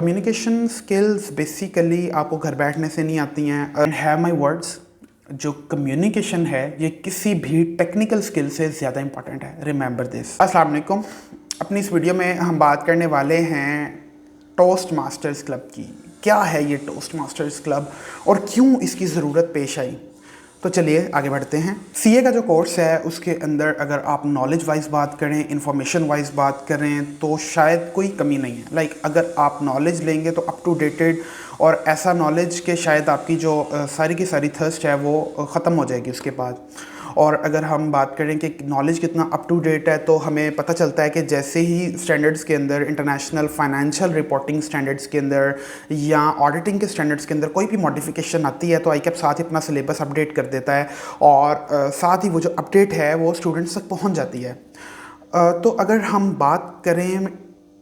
Communication skills basically आपको घर बैठने से नहीं आती हैं एंड हैव माई वर्ड्स। जो कम्युनिकेशन है ये किसी भी टेक्निकल स्किल से ज़्यादा इंपॉर्टेंट है। Remember this. अस्सलाम वालेकुम। अपनी इस वीडियो में हम बात करने वाले हैं टोस्ट मास्टर्स क्लब की। क्या है ये टोस्ट मास्टर्स क्लब और क्यों इसकी ज़रूरत पेश आई। तो चलिए आगे बढ़ते हैं। सीए का जो कोर्स है उसके अंदर अगर आप नॉलेज वाइज बात करें, इंफॉर्मेशन वाइज बात करें तो शायद कोई कमी नहीं है। अगर आप नॉलेज लेंगे तो अप टू डेटेड और ऐसा नॉलेज के शायद आपकी जो सारी की सारी थर्स्ट है वो ख़त्म हो जाएगी उसके बाद। और अगर हम बात करें कि नॉलेज कितना अप टू डेट है तो हमें पता चलता है कि जैसे ही स्टैंडर्ड्स के अंदर, इंटरनेशनल फाइनेंशियल रिपोर्टिंग स्टैंडर्ड्स के अंदर या ऑडिटिंग के स्टैंडर्ड्स के अंदर कोई भी मॉडिफिकेशन आती है तो आईकैप साथ ही अपना सिलेबस अपडेट कर देता है और साथ ही वो जो अपडेट है वो स्टूडेंट्स तक पहुंच जाती है। तो अगर हम बात करें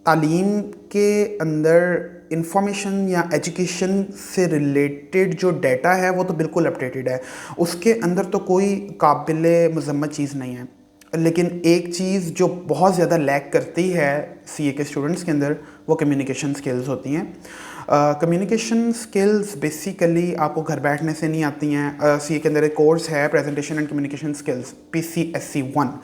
तालीम के अंदर इंफॉर्मेशन या एजुकेशन से रिलेटेड जो डाटा है वो तो बिल्कुल अपडेटेड है, उसके अंदर तो कोई काबिल मज़म्मत चीज़ नहीं है। लेकिन एक चीज़ जो बहुत ज़्यादा लैक करती है सीए के स्टूडेंट्स के अंदर वो कम्युनिकेशन स्किल्स होती हैं। कम्युनिकेशन स्किल्स बेसिकली आपको घर बैठने से नहीं आती हैं। सीए के अंदर एक कोर्स है presentation and communication skills PCSC 1,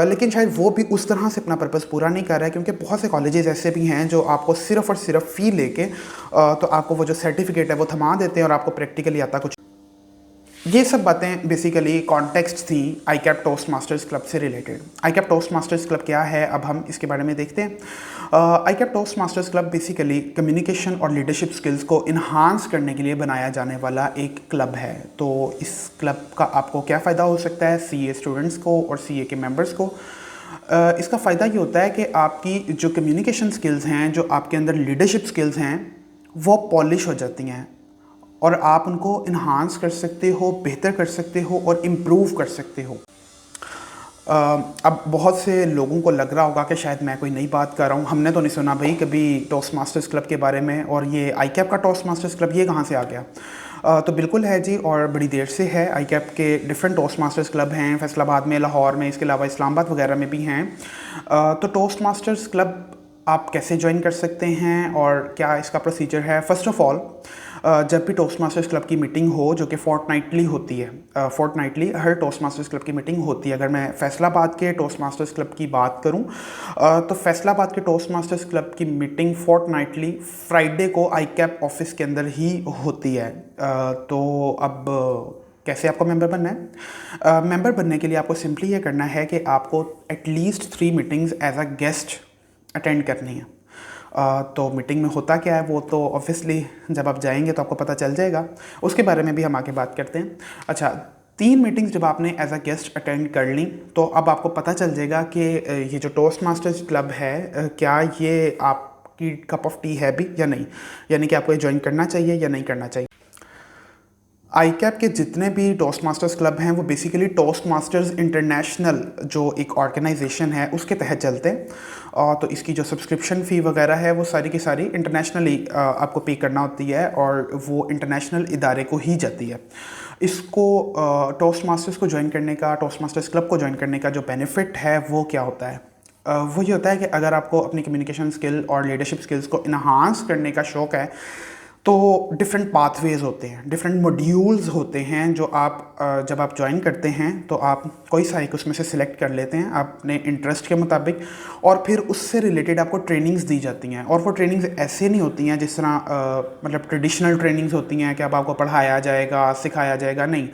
लेकिन शायद वो भी उस तरह से अपना पर्पस पूरा नहीं कर रहा है क्योंकि बहुत से कॉलेजेस ऐसे भी हैं जो आपको सिर्फ़ और सिर्फ फ़ी लेके तो आपको वो जो सर्टिफिकेट है वो थमा देते हैं और आपको प्रैक्टिकली आता कुछ। ये सब बातें बेसिकली कॉन्टेक्स्ट थी आईकैप टोस्ट मास्टर्स क्लब से related. ICAP Toastmasters club क्या है अब हम इसके बारे में देखते हैं। ICAP Toastmasters club basically communication और लीडरशिप स्किल्स को इन्हांस करने के लिए बनाया जाने वाला एक क्लब है। तो इस क्लब का आपको क्या फ़ायदा हो सकता है सीए स्टूडेंट्स को और सीए के मेंबर्स को। इसका फ़ायदा ये होता है कि आपकी जो कम्युनिकेशन स्किल्स हैं, जो आपके अंदर लीडरशिप स्किल्स हैं वो पॉलिश हो जाती हैं और आप उनको इन्हांस कर सकते हो, बेहतर कर सकते हो और इम्प्रूव कर सकते हो। अब बहुत से लोगों को लग रहा होगा कि शायद मैं कोई नई बात कर रहा हूँ, हमने तो नहीं सुना भाई कभी टोस्ट मास्टर्स क्लब के बारे में, और ये आईकैप का टोस्ट मास्टर्स क्लब ये कहाँ से आ गया। तो बिल्कुल है जी, और बड़ी देर से है। आईकैप के डिफरेंट टोस्ट मास्टर्स क्लब हैं फैसलाबाद में, लाहौर में, इसके अलावा इस्लामाबाद वगैरह में भी हैं। तो टोस्ट मास्टर्स क्लब आप कैसे ज्वाइन कर सकते हैं और क्या इसका प्रोसीजर है। फ़र्स्ट ऑफ़ ऑल, जब भी टोस्ट मास्टर्स क्लब की मीटिंग हो जो कि फोर्टनाइटली होती है, फोर्टनाइटली हर टोस्ट मास्टर्स क्लब की मीटिंग होती है। अगर मैं फैसलाबाद के टोस्ट मास्टर्स क्लब की बात करूं तो फैसलाबाद के टोस्ट मास्टर्स क्लब की मीटिंग फोर्टनाइटली फ्राइडे को आईकैप ऑफिस के अंदर ही होती है। तो अब कैसे आपको मेंबर बनना है। मेंबर बनने के लिए आपको सिंपली ये करना है कि आपको at least 3 meetings as a guest attend करनी है। तो मीटिंग में होता क्या है वो तो ऑब्वियसली जब आप जाएंगे तो आपको पता चल जाएगा, उसके बारे में भी हम आगे बात करते हैं। अच्छा, 3 मीटिंग्स जब आपने एज अ गेस्ट अटेंड कर ली तो अब आपको पता चल जाएगा कि ये जो टोस्ट मास्टर्स क्लब है क्या ये आपकी कप ऑफ टी है भी या नहीं, यानी कि आपको ये ज्वाइन करना चाहिए या नहीं करना चाहिए। आईकैप के जितने भी टोस्ट मास्टर्स क्लब हैं वो बेसिकली टोस्ट मास्टर्स इंटरनेशनल जो एक ऑर्गेनाइजेशन है उसके तहत चलते हैं। तो इसकी जो सब्सक्रिप्शन फ़ी वगैरह है वो सारी की सारी इंटरनेशनली आपको पे करना होती है और वो इंटरनेशनल इदारे को ही जाती है। इसको टोस्ट मास्टर्स को ज्वाइन करने का, टोस्ट मास्टर्स क्लब को ज्वाइन करने का जो बेनिफिट है वो क्या होता है। वो ये होता है कि अगर आपको अपनी कम्युनिकेशन स्किल और लीडरशिप स्किल्स को इन्हांस करने का शौक़ है तो डिफरेंट पाथवेज़ होते हैं, डिफरेंट मॉड्यूल्स होते हैं जो आप जब आप ज्वाइन करते हैं तो आप कोई सा एक उसमें से सिलेक्ट कर लेते हैं अपने इंटरेस्ट के मुताबिक, और फिर उससे रिलेटेड आपको ट्रेनिंग्स दी जाती हैं। और वो ट्रेनिंग्स ऐसे नहीं होती हैं जिस तरह ट्रेडिशनल ट्रेनिंग्स होती हैं कि अब आपको पढ़ाया जाएगा, सिखाया जाएगा, नहीं।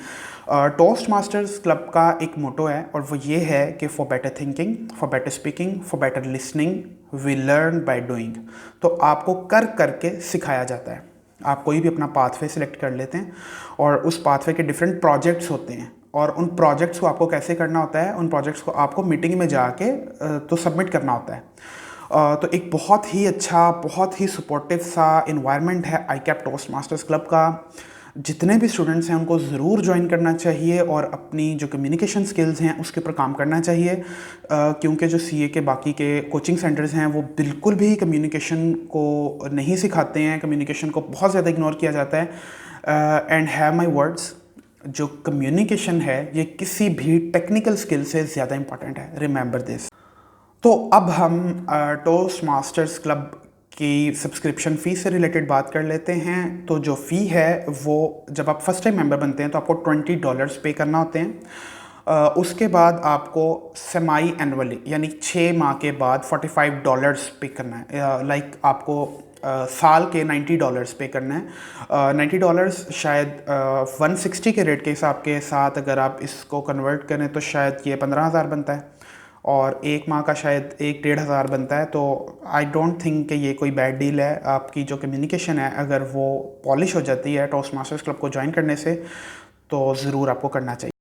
टोस्ट मास्टर्स क्लब का एक मोटो है और वो ये है कि for better thinking, for better speaking, for better listening we learn by doing. तो आपको कर करके सिखाया जाता है। आप कोई भी अपना पाथवे सिलेक्ट कर लेते हैं और उस पाथवे के डिफरेंट प्रोजेक्ट्स होते हैं और उन प्रोजेक्ट्स को आपको कैसे करना होता है, उन प्रोजेक्ट्स को आपको मीटिंग में जाके तो सबमिट करना होता है। तो एक बहुत ही अच्छा, बहुत ही सपोर्टिव सा इन्वायरमेंट है आईकैप टोस्ट मास्टर्स क्लब का। जितने भी स्टूडेंट्स हैं उनको ज़रूर ज्वाइन करना चाहिए और अपनी जो कम्युनिकेशन स्किल्स हैं उसके ऊपर काम करना चाहिए, क्योंकि जो सीए के बाकी के कोचिंग सेंटर्स हैं वो बिल्कुल भी कम्युनिकेशन को नहीं सिखाते हैं, कम्युनिकेशन को बहुत ज़्यादा इग्नोर किया जाता है। एंड हैव माई वर्ड्स, जो कम्युनिकेशन है ये किसी भी टेक्निकल स्किल से ज़्यादा इंपॉर्टेंट है। Remember this. तो अब हम टोस्ट मास्टर्स क्लब कि सब्सक्रिप्शन फ़ी से रिलेटेड बात कर लेते हैं। तो जो फ़ी है वो जब आप फर्स्ट टाइम मेंबर बनते हैं तो आपको $20 पे करना होते हैं। उसके बाद आपको सेमाई एनुअली यानी 6 माह के बाद $45 पे करना है। लाइक आपको साल के $90 पे करना है। $90 शायद 160 के रेट के हिसाब के साथ अगर आप इसको कन्वर्ट करें तो शायद ये 15,000 बनता है और एक माह का शायद 1-1.5 हज़ार बनता है। तो आई डोंट थिंक कि ये कोई बैड डील है। आपकी जो कम्युनिकेशन है अगर वो पॉलिश हो जाती है टोस्ट मास्टर्स क्लब को ज्वाइन करने से तो ज़रूर आपको करना चाहिए।